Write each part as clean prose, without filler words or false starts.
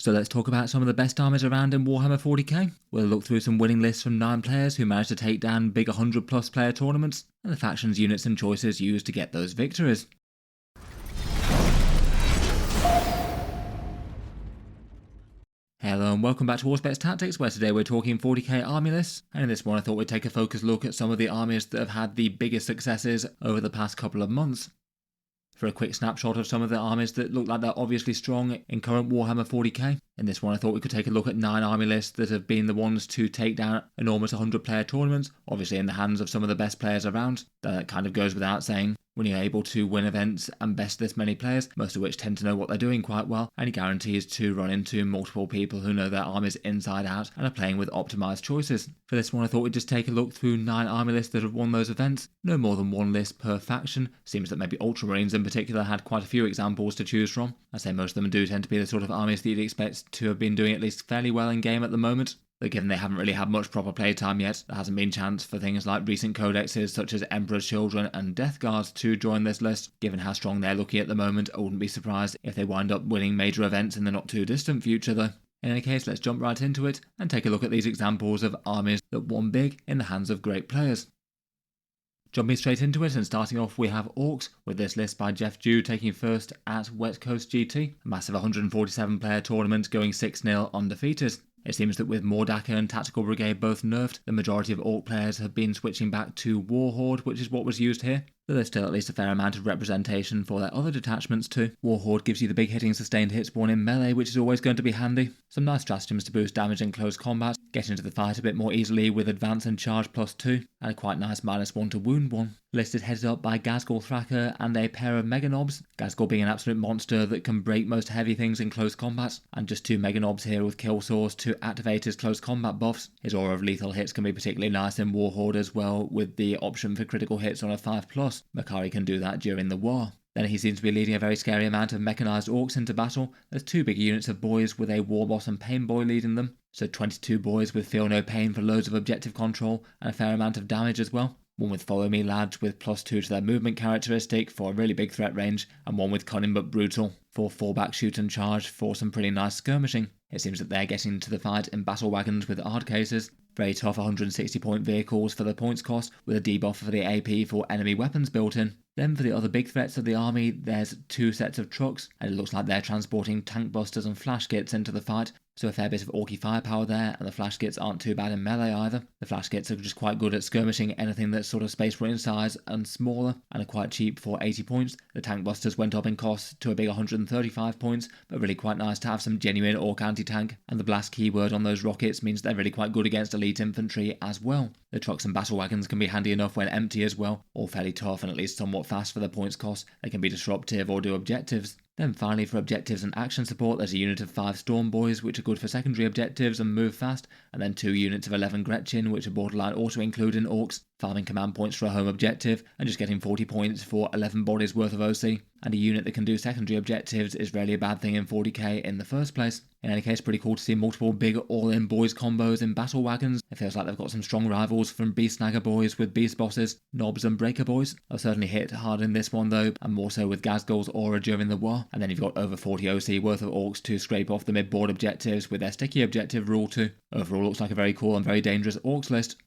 So let's talk about some of the best armies around in Warhammer 40k. We'll look through some winning lists from 9 players who managed to take down big 100 plus player tournaments, and the factions, units and choices used to get those victories. Hello and welcome back to Auspex Tactics, where today we're talking 40k army lists, and in this one I thought we'd take a focused look at some of the armies that have had the biggest successes over the past couple of months. For a quick snapshot of some of the armies that look like they're obviously strong in current Warhammer 40k. In this one I thought we could take a look at 9 army lists that have been the ones to take down enormous 100 player tournaments, obviously in the hands of some of the best players around. That kind of goes without saying. When you're able to win events and best this many players, most of which tend to know what they're doing quite well, and it guarantees to run into multiple people who know their armies inside out and are playing with optimised choices. For this one I thought we'd just take a look through 9 army lists that have won those events. No more than one list per faction. Seems that maybe Ultramarines in particular had quite a few examples to choose from. I say most of them do tend to be the sort of armies that you'd expect to have been doing at least fairly well in game at the moment. Though given they haven't really had much proper playtime yet, there hasn't been chance for things like recent codexes such as Emperor's Children and Death Guards to join this list. Given how strong they're looking at the moment, I wouldn't be surprised if they wind up winning major events in the not too distant future though. In any case, let's jump right into it and take a look at these examples of armies that won big in the hands of great players. Jumping straight into it and starting off we have Orks, with this list by Jeff Dew taking first at West Coast GT, a massive 147 player tournament going 6-0 undefeated. It seems that with Mordaka and Tactical Brigade both nerfed, the majority of Ork players have been switching back to Warhorde, which is what was used here, though there's still at least a fair amount of representation for their other detachments too. Warhorde gives you the big hitting sustained hit spawn in melee, which is always going to be handy. Some nice stratagems to boost damage in close combat, get into the fight a bit more easily with advance and charge +2, and a quite nice -1 to wound 1. Listed headed up by Ghazghkull Thraka and a pair of Mega Knobs, Ghazghkull being an absolute monster that can break most heavy things in close combat, and just 2 Mega Knobs here with kill source to activate his close combat buffs. His aura of lethal hits can be particularly nice in Warhorde as well, with the option for critical hits on a 5+. Makari can do that during the war. Then he seems to be leading a very scary amount of mechanised orcs into battle. There's 2 big units of boys with a war boss and pain boy leading them, so 22 boys with feel no pain for loads of objective control and a fair amount of damage as well. One with follow me lads with +2 to their movement characteristic for a really big threat range, and one with cunning but brutal for fallback shoot and charge for some pretty nice skirmishing. It seems that they're getting to the fight in battle wagons with Ard cases. Very tough 160 point vehicles for the points cost, with a debuff for the AP for enemy weapons built in. Then for the other big threats of the army, there's 2 sets of trucks, and it looks like they're transporting tank busters and flash kits into the fight, so a fair bit of Orky firepower there, and the flash kits aren't too bad in melee either. The flash kits are just quite good at skirmishing anything that's sort of space marine size and smaller, and are quite cheap for 80 points. The tank busters went up in cost to a big 135 points, but really quite nice to have some genuine Ork anti-tank, and the blast keyword on those rockets means they're really quite good against elite infantry as well. The trucks and battle wagons can be handy enough when empty as well, all fairly tough and at least somewhat fast for the points cost. They can be disruptive or do objectives. Then finally for objectives and action support, there's a unit of 5 Storm Boys which are good for secondary objectives and move fast, and then 2 units of 11 Gretchen which are borderline auto-include in Orks, farming command points for a home objective and just getting 40 points for 11 bodies worth of OC. And a unit that can do secondary objectives is rarely a bad thing in 40k in the first place. In any case, pretty cool to see multiple big all-in boys combos in battle wagons. It feels like they've got some strong rivals from Beast Snagger Boys with Beast Bosses, Knobs and Breaker Boys. They'll certainly hit hard in this one though, and more so with Ghazghkull's aura during the war. And then you've got over 40 OC worth of Orks to scrape off the mid-board objectives with their sticky objective rule too. Overall looks like a very cool and very dangerous Orks list.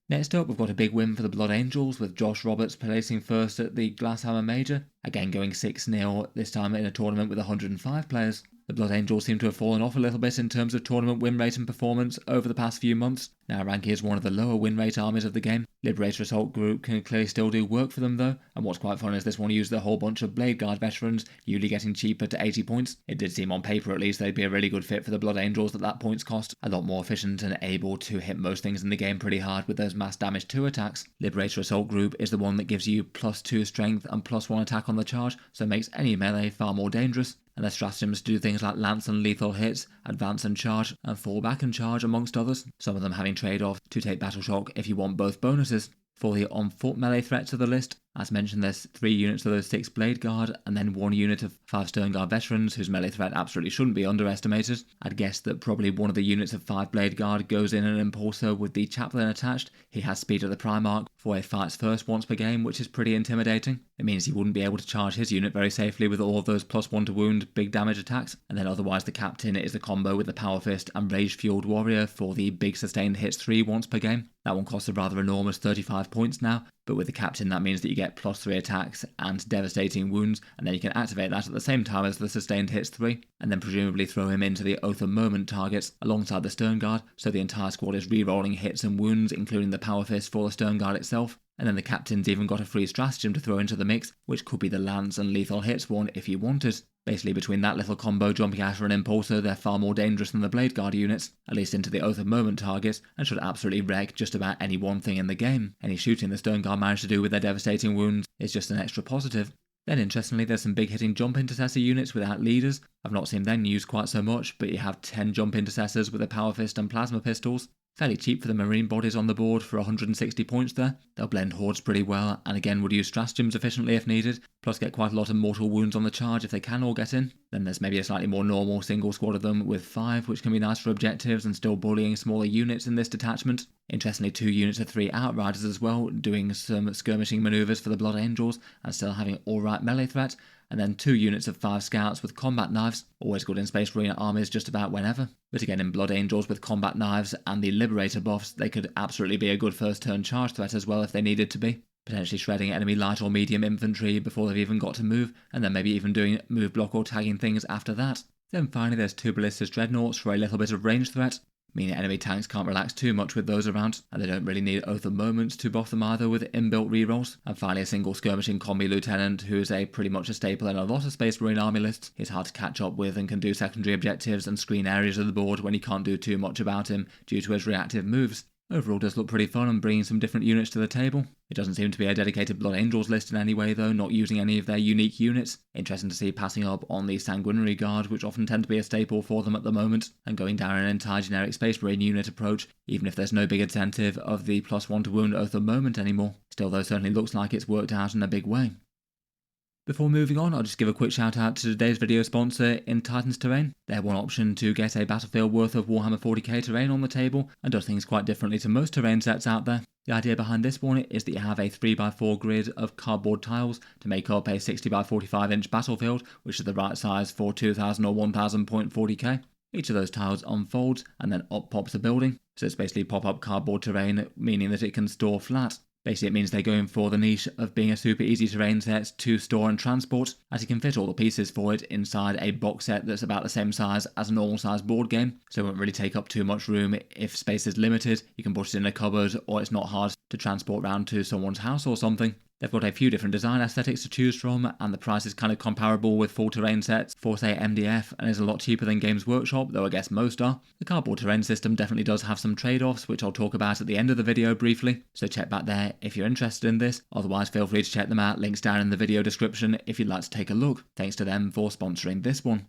Next up, we've got a big win for the Blood Angels, with Josh Roberts placing first at the Glasshammer Major, again going 6-0, this time in a tournament with 105 players. The Blood Angels seem to have fallen off a little bit in terms of tournament win rate and performance over the past few months. Now ranking as one of the lower win rate armies of the game. Liberator Assault Group can clearly still do work for them though, and what's quite fun is this one used a whole bunch of Blade Guard veterans, usually getting cheaper to 80 points. It did seem on paper at least they'd be a really good fit for the Blood Angels at that points cost, a lot more efficient and able to hit most things in the game pretty hard with those mass damage 2 attacks. Liberator Assault Group is the one that gives you +2 strength and +1 attack on the charge, so it makes any melee far more dangerous. And their stratagems do things like lance and lethal hits, advance and charge, and fall back and charge amongst others, some of them having trade-off to take battle shock if you want both bonuses. For the on-foot melee threats of the list, as mentioned there's 3 units of those 6 Blade Guard, and then 1 unit of 5 Stern Guard veterans whose melee threat absolutely shouldn't be underestimated. I'd guess that probably one of the units of 5 Blade Guard goes in an Impulsor with the Chaplain attached. He has speed at the Primarch for a fights first once per game, which is pretty intimidating. It means he wouldn't be able to charge his unit very safely with all of those +1 to wound big damage attacks, and then otherwise the captain is the combo with the power fist and rage fueled warrior for the big sustained hits 3 once per game. That one costs a rather enormous 35 points now, but with the captain that means that you get +3 attacks and devastating wounds, and then you can activate that at the same time as the sustained hits 3, and then presumably throw him into the Oath of Moment targets alongside the Stern Guard, so the entire squad is re-rolling hits and wounds, including the power fist for the Stern Guard itself. And then the captain's even got a free stratagem to throw into the mix, which could be the lance and lethal hits one if you wanted. Basically, between that little combo, Jumping Asher and Impulsor, they're far more dangerous than the Blade Guard units, at least into the Oath of Moment targets, and should absolutely wreck just about any one thing in the game. Any shooting the Stern Guard managed to do with their devastating wounds is just an extra positive. Then interestingly, there's some big hitting jump intercessor units without leaders. I've not seen them used quite so much, but you have 10 jump intercessors with a power fist and plasma pistols. Fairly cheap for the marine bodies on the board for 160 points there. They'll blend hordes pretty well, and again would use stratagems efficiently if needed, plus get quite a lot of mortal wounds on the charge if they can all get in. Then there's maybe a slightly more normal single squad of them with 5, which can be nice for objectives and still bullying smaller units in this detachment. Interestingly, 2 units of 3 Outriders as well, doing some skirmishing manoeuvres for the Blood Angels and still having alright melee threat. And then 2 units of 5 scouts with combat knives, always good in Space Marine armies just about whenever. But again, in Blood Angels with combat knives and the Liberator buffs, they could absolutely be a good first turn charge threat as well if they needed to be. Potentially shredding enemy light or medium infantry before they've even got to move, and then maybe even doing move block or tagging things after that. Then finally there's 2 Ballistas Dreadnoughts for a little bit of range threat, meaning enemy tanks can't relax too much with those around, and they don't really need Oath of Moments to buff them either with inbuilt rerolls. And finally a single skirmishing combi lieutenant who is pretty much a staple in a lot of Space Marine army lists. He's hard to catch up with and can do secondary objectives and screen areas of the board when you can't do too much about him due to his reactive moves. Overall does look pretty fun and bringing some different units to the table. It doesn't seem to be a dedicated Blood Angels list in any way though, not using any of their unique units. Interesting to see passing up on the Sanguinary Guard, which often tend to be a staple for them at the moment, and going down an entire generic Space Marine unit approach, even if there's no big incentive of the +1 to wound Oath of Moment anymore. Still though, certainly looks like it's worked out in a big way. Before moving on, I'll just give a quick shout out to today's video sponsor in Titans Terrain. They're one option to get a battlefield worth of Warhammer 40k terrain on the table and does things quite differently to most terrain sets out there. The idea behind this one is that you have a 3x4 grid of cardboard tiles to make up a 60x45 inch battlefield, which is the right size for 2000 or 1000 point 40k. Each of those tiles unfolds and then up pops a building, so it's basically pop-up cardboard terrain, meaning that it can store flat. Basically it means they're going for the niche of being a super easy terrain set to store and transport, as you can fit all the pieces for it inside a box set that's about the same size as a normal size board game, so it won't really take up too much room. If space is limited, you can put it in a cupboard, or it's not hard to transport around to someone's house or something. They've got a few different design aesthetics to choose from, and the price is kind of comparable with full terrain sets for, say, MDF, and is a lot cheaper than Games Workshop, though I guess most are. The cardboard terrain system definitely does have some trade-offs, which I'll talk about at the end of the video briefly, so check back there if you're interested in this. Otherwise, feel free to check them out, links down in the video description if you'd like to take a look. Thanks to them for sponsoring this one.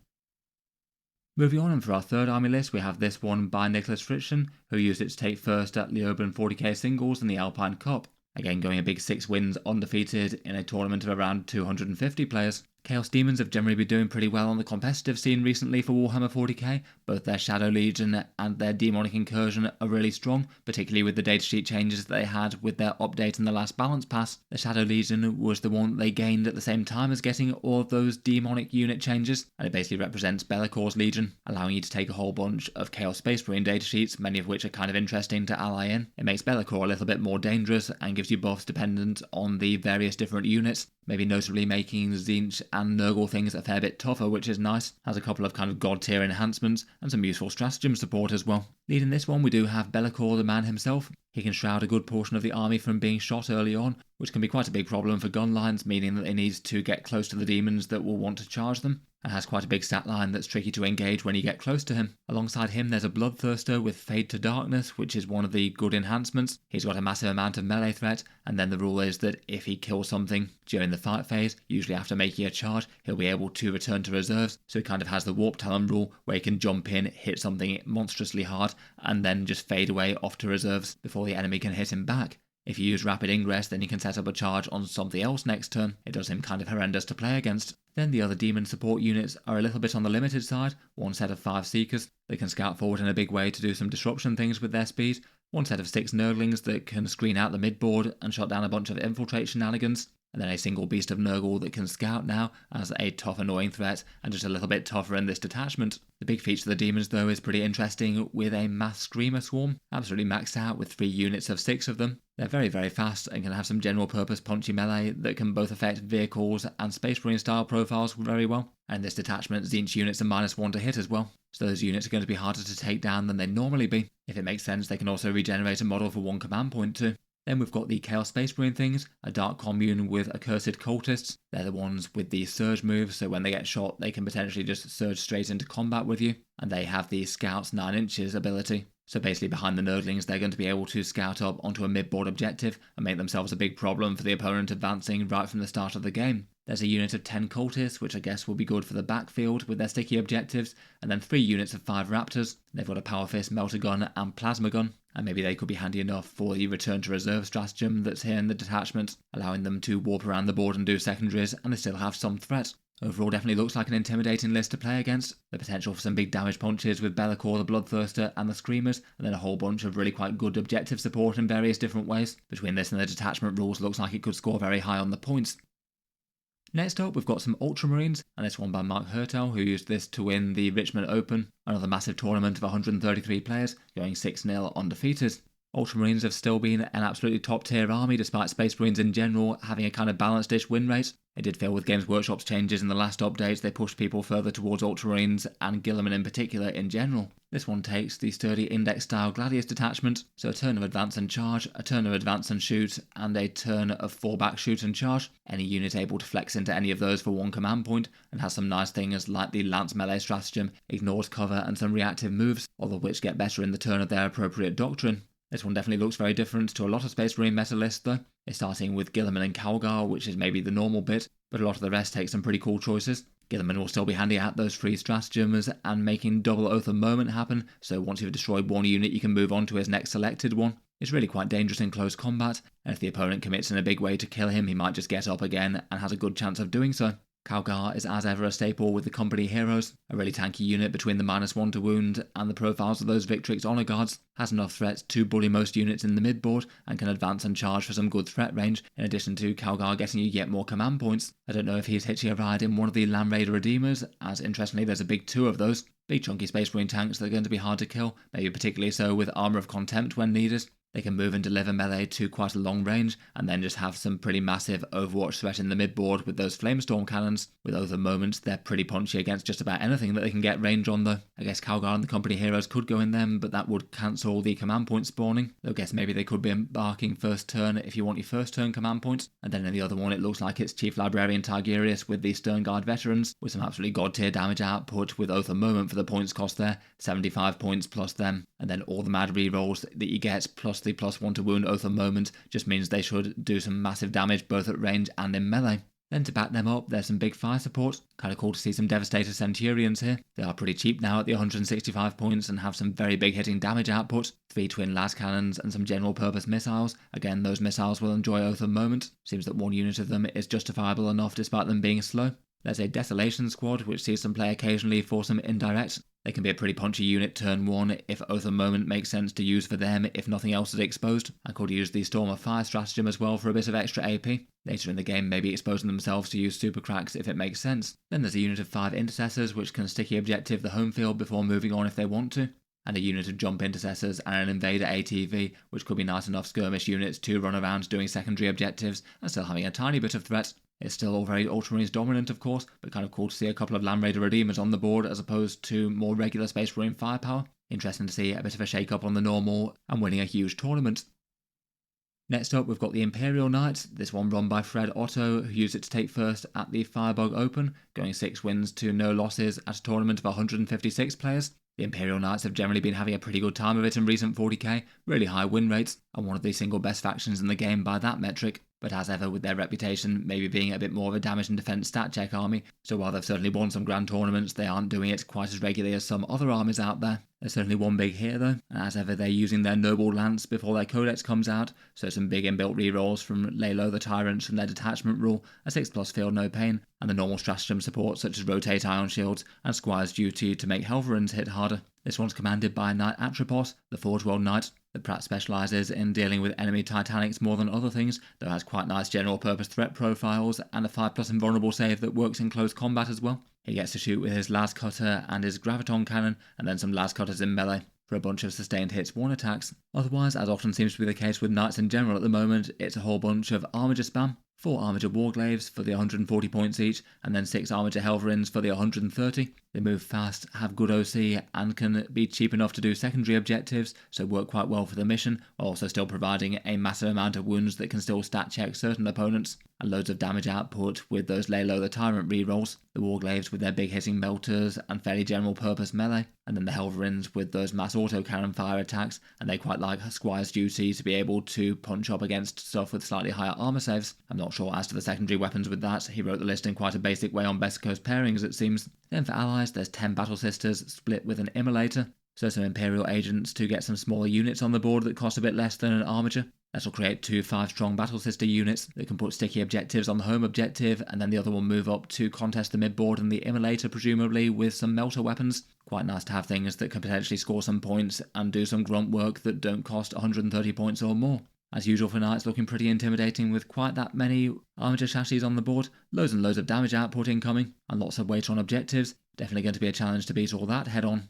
Moving on, and for our third army list, we have this one by Nicholas Fritschen, who used it to take first at Leoben 40k singles in the Alpine Cup. Again, going a big 6 wins undefeated in a tournament of around 250 players. Chaos Demons have generally been doing pretty well on the competitive scene recently for Warhammer 40k. Both their Shadow Legion and their Demonic Incursion are really strong, particularly with the datasheet changes that they had with their update in the last balance pass. The Shadow Legion was the one they gained at the same time as getting all of those demonic unit changes, and it basically represents Bellacor's Legion, allowing you to take a whole bunch of Chaos Space Marine datasheets, many of which are kind of interesting to ally in. It makes Bellacor a little bit more dangerous and gives you buffs dependent on the various different units, maybe notably making Tzeentch and Nurgle things a fair bit tougher, which is nice. Has a couple of kind of god tier enhancements and some useful stratagem support as well. Leading this one we do have Bellacor the man himself. He can shroud a good portion of the army from being shot early on, which can be quite a big problem for gun lines, meaning that they need to get close to the demons that will want to charge them, and has quite a big stat line that's tricky to engage when you get close to him. Alongside him there's a Bloodthirster with Fade to Darkness, which is one of the good enhancements. He's got a massive amount of melee threat, and then the rule is that if he kills something during the fight phase, usually after making a charge, he'll be able to return to reserves, so he kind of has the Warp Talon rule where he can jump in, hit something monstrously hard, and then just fade away off to reserves before the enemy can hit him back. If you use Rapid Ingress, then you can set up a charge on something else next turn. It does him kind of horrendous to play against. Then the other demon support units are a little bit on the limited side, one set of 5 Seekers. They can scout forward in a big way to do some disruption things with their speed, one set of 6 Nurglings that can screen out the midboard and shut down a bunch of infiltrate shenanigans, and then a single beast of Nurgle that can scout now as a tough annoying threat and just a little bit tougher in this detachment. The big feature of the Demons though is pretty interesting, with a mass Screamer swarm, absolutely maxed out with 3 units of 6 of them. They're very very fast and can have some general purpose punchy melee that can both affect vehicles and Space Marine style profiles very well. And in this detachment, Tzeentch units are -1 to hit as well, so those units are going to be harder to take down than they normally be. If it makes sense, they can also regenerate a model for 1 command point too. Then we've got the Chaos Space Marine things, a Dark Commune with Accursed Cultists. They're the ones with the Surge move, so when they get shot, they can potentially just surge straight into combat with you. And they have the Scouts 9 inches ability. So basically behind the Nurglings, they're going to be able to scout up onto a mid-board objective and make themselves a big problem for the opponent advancing right from the start of the game. There's a unit of 10 Cultists, which I guess will be good for the backfield with their sticky objectives, and then 3 units of 5 Raptors. They've got a Power Fist, Melter Gun, and Plasma Gun, and maybe they could be handy enough for the Return to Reserve stratagem that's here in the detachment, allowing them to warp around the board and do secondaries, and they still have some threat. Overall, definitely looks like an intimidating list to play against. The potential for some big damage punches with Be'lakor, the Bloodthirster, and the Screamers, and then a whole bunch of really quite good objective support in various different ways. Between this and the detachment rules, looks like it could score very high on the points. Next up, we've got some Ultramarines, and this one by Mark Hertel, who used this to win the Richmond Open, another massive tournament of 133 players, going 6-0 undefeated. Ultramarines have still been an absolutely top tier army despite Space Marines in general having a kind of balanced-ish win rate. It did feel with Games Workshop's changes in the last updates they pushed people further towards Ultramarines and Guilliman in particular in general. This one takes the sturdy index-style Gladius detachment, so a turn of advance and charge, a turn of advance and shoot, and a turn of fallback shoot and charge. Any unit able to flex into any of those for 1 command point, and has some nice things like the Lance Melee stratagem, ignores cover and some reactive moves, all of which get better in the turn of their appropriate doctrine. This one definitely looks very different to a lot of Space Marine meta lists though. It's starting with Guilliman and Calgar, which is maybe the normal bit, but a lot of the rest take some pretty cool choices. Guilliman will still be handy at those free stratagems and making double Oath of Moment happen, so once you've destroyed one unit you can move on to his next selected one. It's really quite dangerous in close combat, and if the opponent commits in a big way to kill him, he might just get up again and has a good chance of doing so. Calgar is as ever a staple with the company heroes, a really tanky unit between the -1 to wound and the profiles of those Victrix Honor Guards, has enough threat to bully most units in the midboard and can advance and charge for some good threat range, in addition to Calgar getting you yet more command points. I don't know if he's hitching a ride in one of the Land Raider Redeemers, as interestingly there's a big 2 of those. Big chunky Space Marine tanks that are going to be hard to kill, maybe particularly so with Armour of Contempt when needed. They can move and deliver melee to quite a long range, and then just have some pretty massive Overwatch threat in the midboard with those Flamestorm cannons. With Oath of Moments, they're pretty punchy against just about anything that they can get range on though. I guess Calgar and the company heroes could go in them, but that would cancel the command point spawning. I guess maybe they could be embarking first turn if you want your first turn command points. And then in the other one, it looks like it's Chief Librarian Tigerius with the Stern Guard veterans, with some absolutely god tier damage output with Oath of Moment for the points cost there, 75 points plus them. And then all the mad rerolls that you get plus the +1 to wound Oath of Moment just means they should do some massive damage both at range and in melee. Then to back them up, there's some big fire support. Kind of cool to see some Devastator Centurions here. They are pretty cheap now at the 165 points and have some very big hitting damage output. 3 twin las cannons and some general purpose missiles. Again, those missiles will enjoy Oath of Moment. Seems that 1 unit of them is justifiable enough despite them being slow. There's a Desolation Squad, which sees them play occasionally for some indirect. They can be a pretty punchy unit turn 1 if Oath of Moment makes sense to use for them if nothing else is exposed. I could use the Storm of Fire stratagem as well for a bit of extra AP. Later in the game, maybe exposing themselves to use super cracks if it makes sense. Then there's a unit of 5 Intercessors, which can sticky objective the home field before moving on if they want to. And a unit of Jump Intercessors and an Invader ATV, which could be nice enough skirmish units to run around doing secondary objectives and still having a tiny bit of threat. It's still all very Ultramarines dominant, of course, but kind of cool to see a couple of Land Raider Redeemers on the board as opposed to more regular Space Marine firepower. Interesting to see a bit of a shake-up on the normal and winning a huge tournament. Next up, we've got the Imperial Knights, this one run by Fred Otto, who used it to take first at the Firebug Open, going 6 wins to no losses at a tournament of 156 players. The Imperial Knights have generally been having a pretty good time of it in recent 40k, really high win rates, and one of the single best factions in the game by that metric. But as ever with their reputation maybe being a bit more of a damage and defense stat check army, so while they've certainly won some grand tournaments, they aren't doing it quite as regularly as some other armies out there. There's certainly one big here though, and as ever they're using their Noble Lance before their Codex comes out, so some big inbuilt rerolls from Lalo the Tyrants from their detachment rule, a 6+ field no pain, and the normal stratagem support such as Rotate Ion Shields and Squire's Duty to make Helverins hit harder. This one's commanded by Knight Atropos, the Forge World Knight. that perhaps specialises in dealing with enemy Titanics more than other things, though has quite nice general purpose threat profiles and a 5+ invulnerable save that works in close combat as well. He gets to shoot with his Las Cutter and his Graviton Cannon, and then some Las Cutters in melee for a bunch of sustained hits 1 attacks. Otherwise, as often seems to be the case with Knights in general at the moment, it's a whole bunch of Armiger spam. 4 Armiger Warglaves for the 140 points each, and then 6 Armiger Helverins for the 130. They move fast, have good OC, and can be cheap enough to do secondary objectives, so work quite well for the mission, while also still providing a massive amount of wounds that can still stat check certain opponents, and loads of damage output with those Lay Low the Tyrant rerolls, the Warglaves with their big hitting melters and fairly general purpose melee, and then the Helverins with those mass auto cannon fire attacks, and they quite like Squire's duty to be able to punch up against stuff with slightly higher armor saves. I'm not sure as to the secondary weapons with that, he wrote the list in quite a basic way on Best Coast pairings it seems. Then for allies, there's 10 Battle Sisters split with an Immolator, so some Imperial agents to get some smaller units on the board that cost a bit less than an Armiger. That'll create 2 5-strong Battle Sister units that can put sticky objectives on the home objective, and then the other will move up to contest the mid-board and the Immolator presumably with some melter weapons. Quite nice to have things that can potentially score some points and do some grunt work that don't cost 130 points or more. As usual for Knights, looking pretty intimidating with quite that many Armiger chassis on the board, loads and loads of damage output incoming, and lots of weight on objectives. Definitely going to be a challenge to beat all that head on.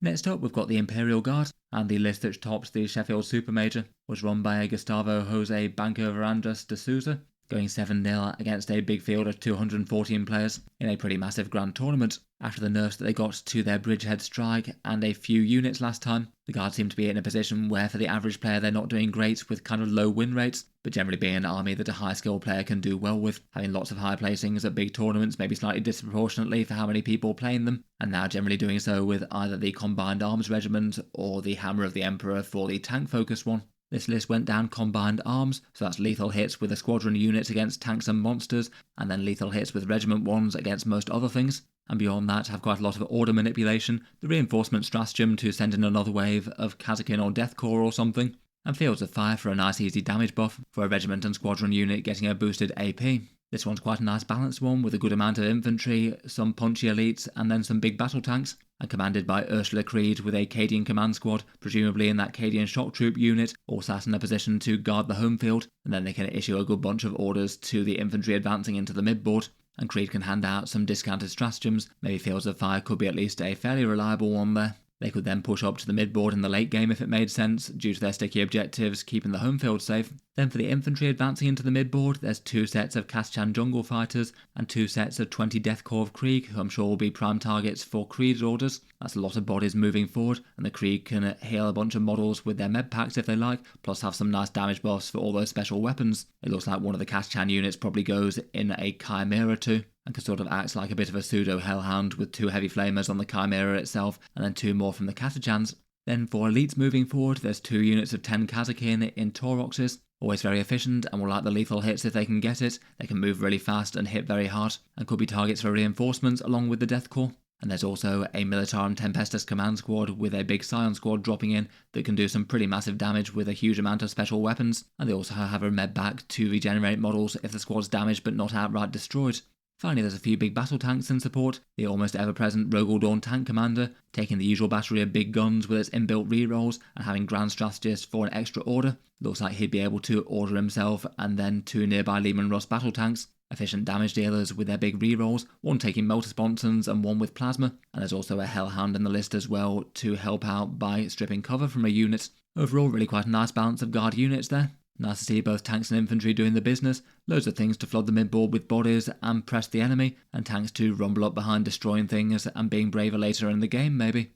Next up, we've got the Imperial Guard, and the list that tops the Sheffield Super Major was run by Gustavo Jose Banco Verandas de Souza, going 7-0 against a big field of 214 players in a pretty massive grand tournament. After the nerfs that they got to their Bridgehead Strike and a few units last time, the Guard seem to be in a position where for the average player they're not doing great with kind of low win rates, but generally being an army that a high skill player can do well with, having lots of high placings at big tournaments, maybe slightly disproportionately for how many people playing them, and now generally doing so with either the Combined Arms Regiment or the Hammer of the Emperor for the tank focused one. This list went down Combined Arms, so that's lethal hits with a squadron unit against tanks and monsters, and then lethal hits with regiment ones against most other things. And beyond that, have quite a lot of order manipulation, the reinforcement stratagem to send in another wave of Kazakin or Deathcore or something, and Fields of Fire for a nice easy damage buff for a regiment and squadron unit getting a boosted AP. This one's quite a nice balanced one with a good amount of infantry, some punchy elites, and then some big battle tanks, and commanded by Ursula Creed with a Cadian command squad, presumably in that Cadian shock troop unit, all sat in a position to guard the home field, and then they can issue a good bunch of orders to the infantry advancing into the midboard, and Creed can hand out some discounted stratagems. Maybe Fields of Fire could be at least a fairly reliable one there. They could then push up to the midboard in the late game if it made sense, due to their sticky objectives keeping the home field safe. Then for the infantry advancing into the midboard, there's 2 sets of Kaschan Jungle Fighters and 2 sets of 20 Deathcore of Krieg, who I'm sure will be prime targets for Creed's orders. That's a lot of bodies moving forward, and the Krieg can heal a bunch of models with their med packs if they like, plus have some nice damage buffs for all those special weapons. It looks like one of the Kaschan units probably goes in a Chimera too, and can sort of act like a bit of a pseudo Hellhound with 2 heavy flamers on the Chimera itself, and then 2 more from the Katachans. Then for elites moving forward, there's 2 units of 10 Kazakin in Tauroxes, always very efficient and will like the lethal hits if they can get it. They can move really fast and hit very hard, and could be targets for reinforcements along with the Deathcore. And there's also a Militarum Tempestus command squad with a big Scion squad dropping in that can do some pretty massive damage with a huge amount of special weapons, and they also have a med back to regenerate models if the squad's damaged but not outright destroyed. Finally, there's a few big battle tanks in support, the almost ever-present Rogaldorn Tank Commander, taking the usual battery of big guns with its inbuilt rerolls and having Grand Strategist for an extra order. Looks like he'd be able to order himself and then 2 nearby Lehman Russ battle tanks, efficient damage dealers with their big rerolls, 1 taking Melter Sponsons and 1 with Plasma, and there's also a Hellhound in the list as well to help out by stripping cover from a unit. Overall, really quite a nice balance of guard units there. Nice to see both tanks and infantry doing the business, loads of things to flood the midboard with bodies and press the enemy, and tanks to rumble up behind destroying things and being braver later in the game maybe.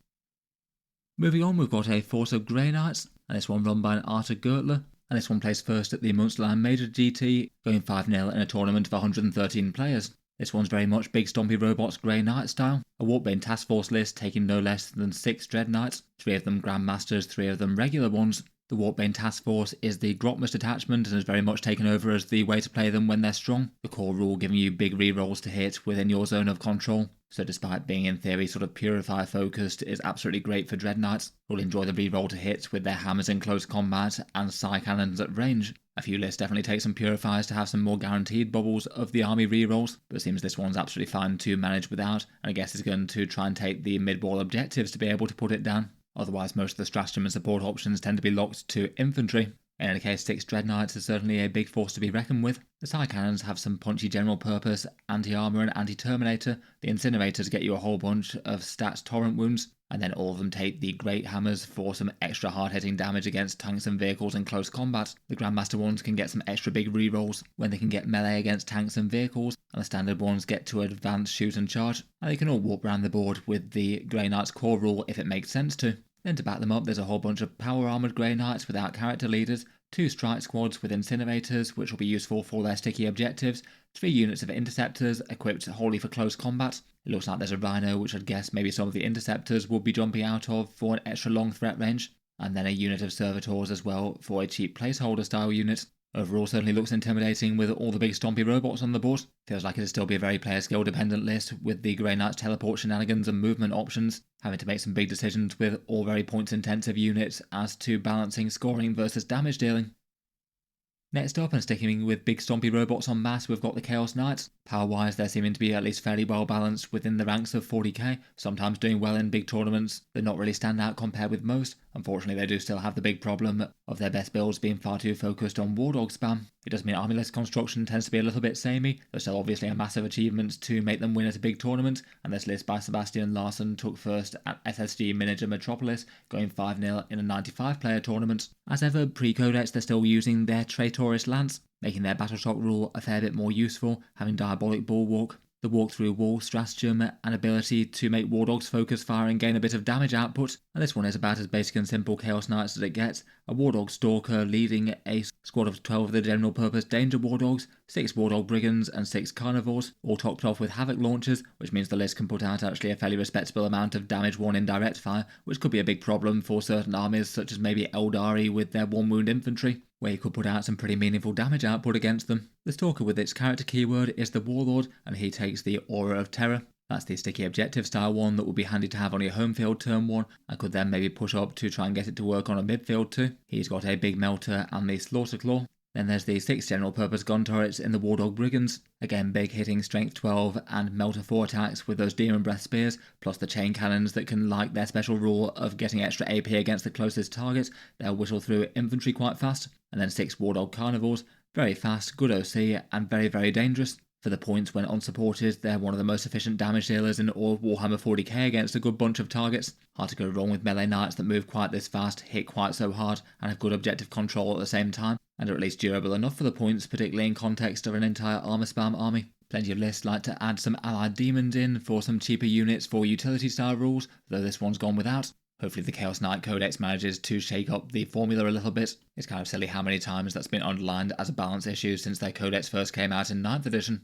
Moving on, we've got a force of Grey Knights, and this one run by an Arthur Gertler, and this one placed first at the Munsterland Major GT, going 5-0 in a tournament of 113 players. This one's very much Big Stompy Robots Grey Knight style, a Warpbane Task Force list taking no less than 6 Dread Knights, 3 of them Grandmasters, 3 of them regular ones. The Warpbane Task Force is the Grotmus detachment and has very much taken over as the way to play them when they're strong. The core rule giving you big rerolls to hit within your zone of control. So despite being in theory sort of Purifier focused, it is absolutely great for Dread Knights, who'll enjoy the reroll to hit with their hammers in close combat and Psy Cannons at range. A few lists definitely take some Purifiers to have some more guaranteed bubbles of the army rerolls, but it seems this one's absolutely fine to manage without, and I guess is going to try and take the mid-ball objectives to be able to put it down. Otherwise, most of the stratagem and support options tend to be locked to infantry. In any case, 6 Dreadknights is certainly a big force to be reckoned with. The side cannons have some punchy general purpose, anti-armor and anti-terminator. The incinerators get you a whole bunch of stats torrent wounds, and then all of them take the great hammers for some extra hard-hitting damage against tanks and vehicles in close combat. The Grandmaster ones can get some extra big rerolls when they can get melee against tanks and vehicles, and the standard ones get to advance, shoot and charge, and they can all warp around the board with the Grey Knight's core rule if it makes sense to. Then to back them up, there's a whole bunch of power-armoured Grey Knights without character leaders, 2 strike squads with incinerators, which will be useful for their sticky objectives, 3 units of interceptors equipped wholly for close combat. It looks like there's a Rhino, which I'd guess maybe some of the interceptors would be jumping out of for an extra long threat range, and then a unit of servitors as well for a cheap placeholder style unit. Overall, certainly looks intimidating with all the big stompy robots on the board. Feels like it'll still be a very player skill dependent list with the Grey Knight's teleport shenanigans and movement options, having to make some big decisions with all very points intensive units as to balancing scoring versus damage dealing. Next up, and sticking with big stompy robots en masse, we've got the Chaos Knights. Power-wise, they're seeming to be at least fairly well balanced within the ranks of 40k, sometimes doing well in big tournaments, but not really stand out compared with most. Unfortunately, they do still have the big problem of their best builds being far too focused on War Dog spam. It does mean army list construction tends to be a little bit samey. There's still obviously a massive achievement to make them win at a big tournament, and this list by Sebastian Larsen took first at SSG Miniature Metropolis, going 5-0 in a 95-player tournament. As ever, pre-Codex they're still using their Traitorous Lance, making their Battleshock rule a fair bit more useful, having Diabolic Bulwark, the walk-through wall stratagem, and ability to make War Dogs focus fire and gain a bit of damage output, and this one is about as basic and simple Chaos Knights as it gets. A War Dog Stalker leading a squad of 12 of the general purpose Danger War Dogs, 6 War Dog Brigands and 6 Carnivores, all topped off with Havoc launchers, which means the list can put out actually a fairly respectable amount of damage won in direct fire, which could be a big problem for certain armies such as maybe Ynnari with their 1 wound infantry, where you could put out some pretty meaningful damage output against them. The Stalker with its character keyword is the Warlord, and he takes the Aura of Terror. That's the sticky objective style one that will be handy to have on your home field turn 1, and could then maybe push up to try and get it to work on a midfield too. He's got a big melter and the Slaughter Claw. Then there's the 6 general purpose gun turrets in the War Dog Brigands. Again, big hitting strength 12 and melter 4 attacks with those Demon Breath spears, plus the chain cannons that can, like their special rule of getting extra AP against the closest target, they'll whistle through infantry quite fast. And then 6 War Dog Carnivores, very fast, good OC, and very, very dangerous. For the points when unsupported, they're one of the most efficient damage dealers in all of Warhammer 40k against a good bunch of targets. Hard to go wrong with melee knights that move quite this fast, hit quite so hard, and have good objective control at the same time, and are at least durable enough for the points, particularly in context of an entire armor spam army. Plenty of lists like to add some allied demons in for some cheaper units for utility style rules, though this one's gone without. Hopefully the Chaos Knight Codex manages to shake up the formula a little bit. It's kind of silly how many times that's been underlined as a balance issue since their Codex first came out in 9th edition.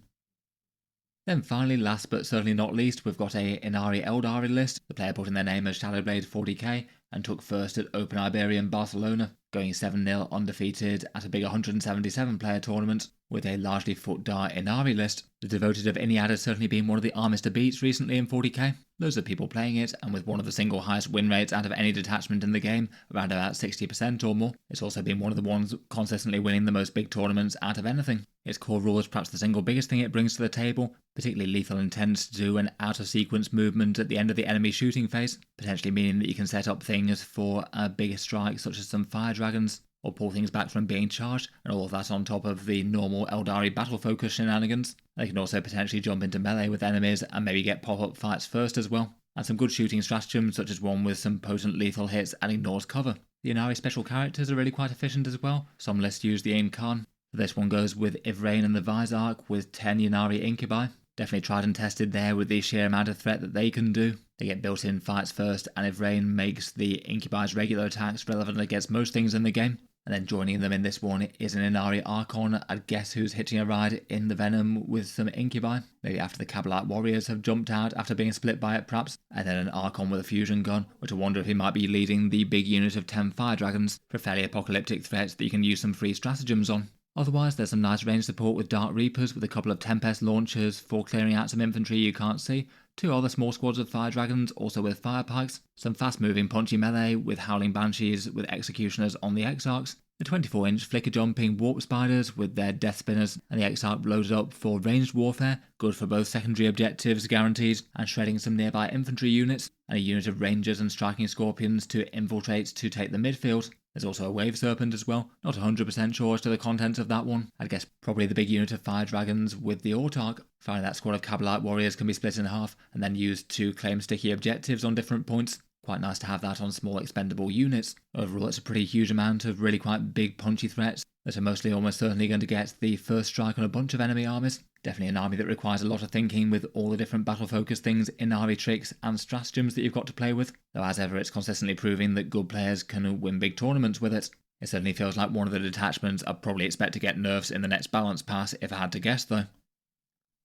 Then finally, last but certainly not least, we've got a Ynnari Eldari list. The player put in their name as Shadowblade 40k and took first at Open Iberian Barcelona, going 7-0 undefeated at a big 177 player tournament with a largely foot dart Ynnari list. The Devoted of Iniad has certainly been one of the armies to beat recently in 40k. Loads of people playing it, and with one of the single highest win rates out of any detachment in the game, around about 60% or more. It's also been one of the ones consistently winning the most big tournaments out of anything. Its core rule is perhaps the single biggest thing it brings to the table, particularly lethal intent to do an out-of-sequence movement at the end of the enemy shooting phase, potentially meaning that you can set up things for a bigger strike such as some fire dragons, or pull things back from being charged, and all of that on top of the normal Eldari battle focus shenanigans. They can also potentially jump into melee with enemies and maybe get pop-up fights first as well, and some good shooting stratagems such as one with some potent lethal hits and ignores cover. The Ynnari special characters are really quite efficient as well. Some lists use the Incarn. This one goes with Ivrain and the Vizark with 10 Ynnari Incubi. Definitely tried and tested there with the sheer amount of threat that they can do. They get built-in fights first, and Ivrain makes the Incubi's regular attacks relevant against most things in the game. And then joining them in this one is an Ynnari Archon. I'd guess who's hitching a ride in the Venom with some Incubi. Maybe after the Kabbalite Warriors have jumped out after being split by it perhaps. And then an Archon with a fusion gun, which I wonder if he might be leading the big unit of 10 Fire Dragons for fairly apocalyptic threats that you can use some free stratagems on. Otherwise, there's some nice range support with Dark Reapers with a couple of Tempest launchers for clearing out some infantry you can't see, 2 other small squads of Fire Dragons also with Fire Pikes, some fast moving punchy melee with Howling Banshees with Executioners on the Exarchs, The 24-inch flicker-jumping warp spiders with their death spinners and the X-Arc loaded up for ranged warfare, good for both secondary objectives guaranteed and shredding some nearby infantry units, and a unit of rangers and striking scorpions to infiltrate to take the midfield. There's also a wave serpent as well, not 100% sure as to the contents of that one. I'd guess probably the big unit of fire dragons with the Autarch. Finally, that squad of Cabalite warriors can be split in half and then used to claim sticky objectives on different points. Quite nice to have that on small expendable units. Overall, it's a pretty huge amount of really quite big punchy threats that are mostly almost certainly going to get the first strike on a bunch of enemy armies. Definitely an army that requires a lot of thinking with all the different battle-focused things, Ynnari tricks and stratagems that you've got to play with. Though as ever, it's consistently proving that good players can win big tournaments with it. It certainly feels like one of the detachments I'd probably expect to get nerfs in the next balance pass if I had to guess though.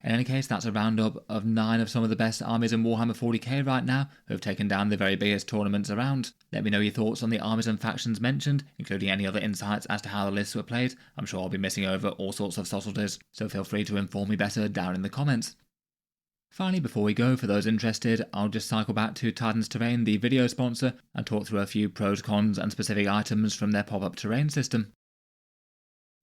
In any case, that's a roundup of 9 of some of the best armies in Warhammer 40k right now, who have taken down the very biggest tournaments around. Let me know your thoughts on the armies and factions mentioned, including any other insights as to how the lists were played. I'm sure I'll be missing over all sorts of subtleties, so feel free to inform me better down in the comments. Finally, before we go, for those interested, I'll just cycle back to Titan's Terrain, the video sponsor, and talk through a few pros, cons, and specific items from their pop-up terrain system.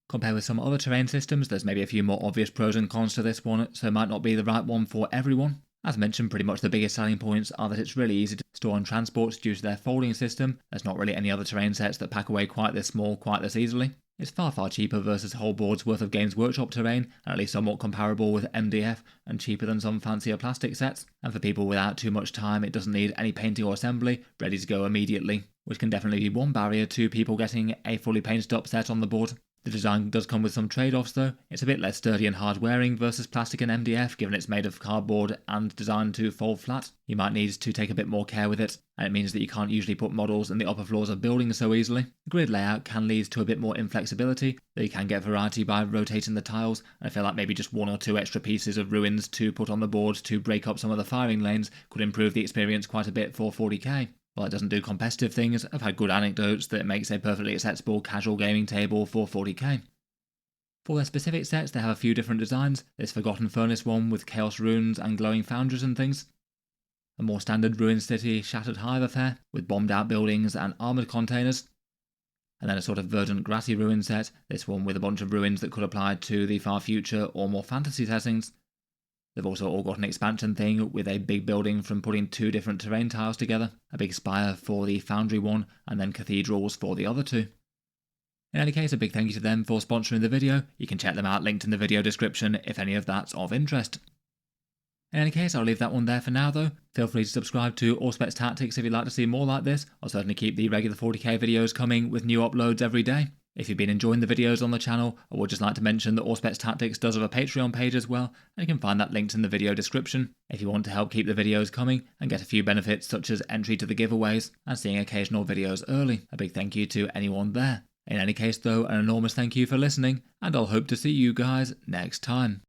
Compared with some other terrain systems, there's maybe a few more obvious pros and cons to this one, so it might not be the right one for everyone. As mentioned, pretty much the biggest selling points are that it's really easy to store on transports due to their folding system. There's not really any other terrain sets that pack away quite this small quite this easily. It's far cheaper versus a whole board's worth of Games Workshop terrain, and at least somewhat comparable with MDF, and cheaper than some fancier plastic sets. And for people without too much time, it doesn't need any painting or assembly, ready to go immediately, which can definitely be one barrier to people getting a fully painted up set on the board. The design does come with some trade-offs though. It's a bit less sturdy and hard wearing versus plastic and MDF, given it's made of cardboard and designed to fold flat. You might need to take a bit more care with it, and it means that you can't usually put models in the upper floors of buildings so easily. The grid layout can lead to a bit more inflexibility, though you can get variety by rotating the tiles, and I feel like maybe just 1 or 2 extra pieces of ruins to put on the board to break up some of the firing lanes could improve the experience quite a bit for 40k. While it doesn't do competitive things, I've had good anecdotes that it makes a perfectly acceptable casual gaming table for 40k. For their specific sets, they have a few different designs. There's Forgotten Furnace one with Chaos Runes and glowing foundries and things. A more standard Ruined City Shattered Hive affair, with bombed out buildings and armoured containers. And then a sort of verdant grassy ruin set, this one with a bunch of ruins that could apply to the far future or more fantasy settings. They've also all got an expansion thing with a big building from putting 2 different terrain tiles together, a big spire for the Foundry one, and then cathedrals for the other 2. In any case, a big thank you to them for sponsoring the video. You can check them out linked in the video description if any of that's of interest. In any case, I'll leave that one there for now though. Feel free to subscribe to Auspex Tactics if you'd like to see more like this. I'll certainly keep the regular 40k videos coming with new uploads every day. If you've been enjoying the videos on the channel, I would just like to mention that Auspex Tactics does have a Patreon page as well, and you can find that linked in the video description if you want to help keep the videos coming and get a few benefits such as entry to the giveaways and seeing occasional videos early. A big thank you to anyone there. In any case though, an enormous thank you for listening, and I'll hope to see you guys next time.